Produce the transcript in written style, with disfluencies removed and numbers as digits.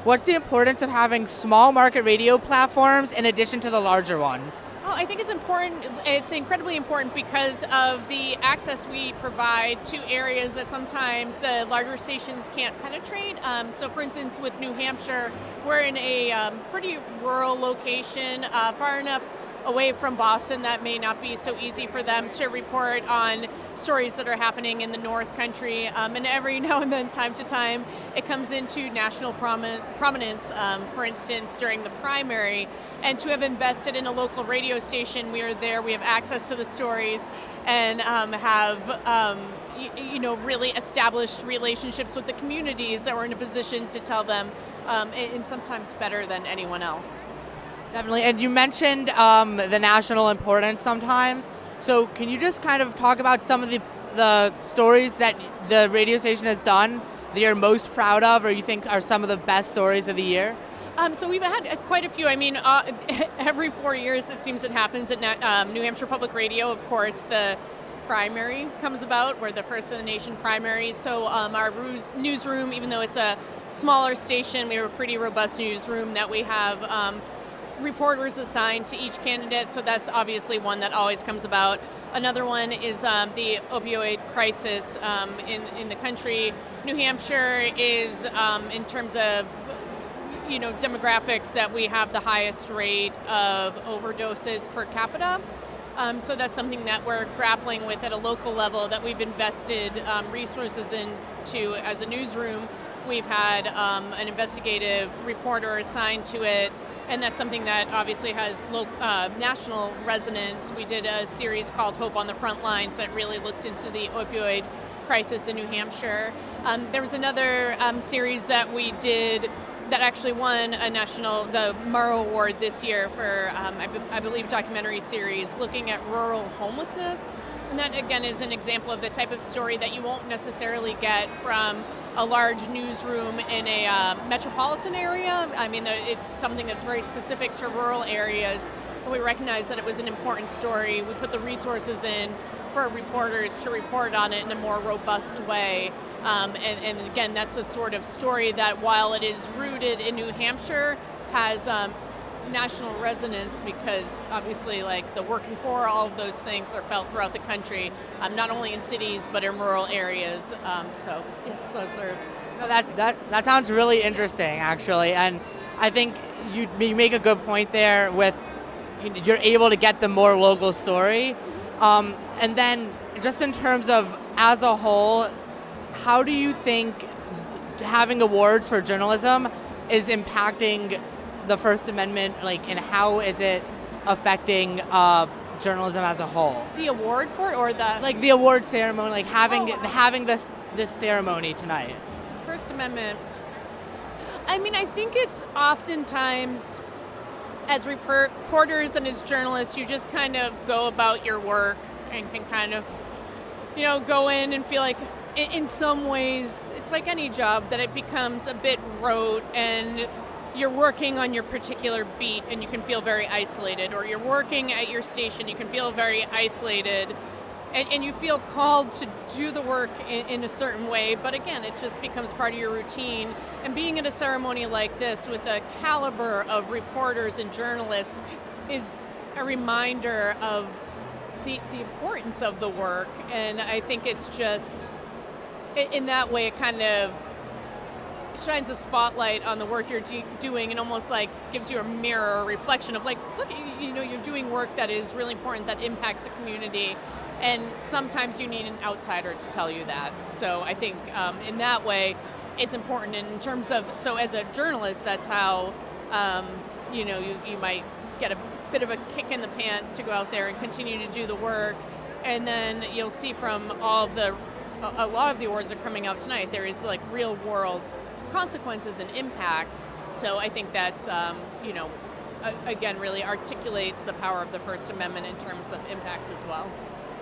what's the importance of having small market radio platforms in addition to the larger ones? Well, I think it's important. It's incredibly important because of the access we provide to areas that sometimes the larger stations can't penetrate. So, for instance, with New Hampshire, we're in a pretty rural location, far enough away from Boston that may not be so easy for them to report on stories that are happening in the North Country. And every now and then, time to time, it comes into national prominence, for instance, during the primary. And to have invested in a local radio station, we are there, we have access to the stories, and have really established relationships with the communities that we're in a position to tell them, and sometimes better than anyone else. Definitely, and you mentioned the national importance sometimes. So can you just kind of talk about some of the stories that the radio station has done that you're most proud of, or you think are some of the best stories of the year? So we've had quite a few. I mean, every 4 years it seems it happens at New Hampshire Public Radio. Of course, the primary comes about. We're the first in the nation primary. So our newsroom, even though it's a smaller station, we have a pretty robust newsroom that we have reporters assigned to each candidate. So that's obviously one that always comes about. Another one is the opioid crisis in the country. New Hampshire is, in terms of demographics, that we have the highest rate of overdoses per capita. So that's something that we're grappling with at a local level, that we've invested resources into as a newsroom. We've had an investigative reporter assigned to it, and that's something that obviously has national resonance. We did a series called Hope on the Front Lines that really looked into the opioid crisis in New Hampshire. There was another series that we did that actually won the Murrow Award this year for, I believe, documentary series looking at rural homelessness. And that, again, is an example of the type of story that you won't necessarily get from a large newsroom in a metropolitan area. I mean, it's something that's very specific to rural areas, and we recognized that it was an important story. We put the resources in for reporters to report on it in a more robust way. And again, that's a sort of story that, while it is rooted in New Hampshire, has national resonance, because obviously, like, the working poor, all of those things are felt throughout the country, not only in cities but in rural areas. So yes, those are. So that sounds really interesting, actually, and I think you make a good point there with you're able to get the more local story, and then just in terms of as a whole, how do you think having awards for journalism is impacting the First Amendment, and how is it affecting journalism as a whole? The award for it, or the award ceremony, having this ceremony tonight. First Amendment. I mean, I think it's oftentimes, as reporters and as journalists, you just kind of go about your work and can kind of, go in and feel like, in some ways, it's like any job, that it becomes a bit rote, and you're working on your particular beat and you can feel very isolated, or you're working at your station, you can feel very isolated, and you feel called to do the work in a certain way, but again, it just becomes part of your routine. And being at a ceremony like this with the caliber of reporters and journalists is a reminder of the importance of the work, and I think it's just, in that way, it kind of shines a spotlight on the work you're doing, and almost like gives you a mirror, a reflection of, like, look, you're doing work that is really important, that impacts the community, and sometimes you need an outsider to tell you that. So I think in that way, it's important. And in terms of, so as a journalist, that's how you might get a bit of a kick in the pants to go out there and continue to do the work, and then you'll see from a lot of the awards that are coming out tonight, there is like real world consequences and impacts. So I think that's, again, really articulates the power of the First Amendment in terms of impact as well.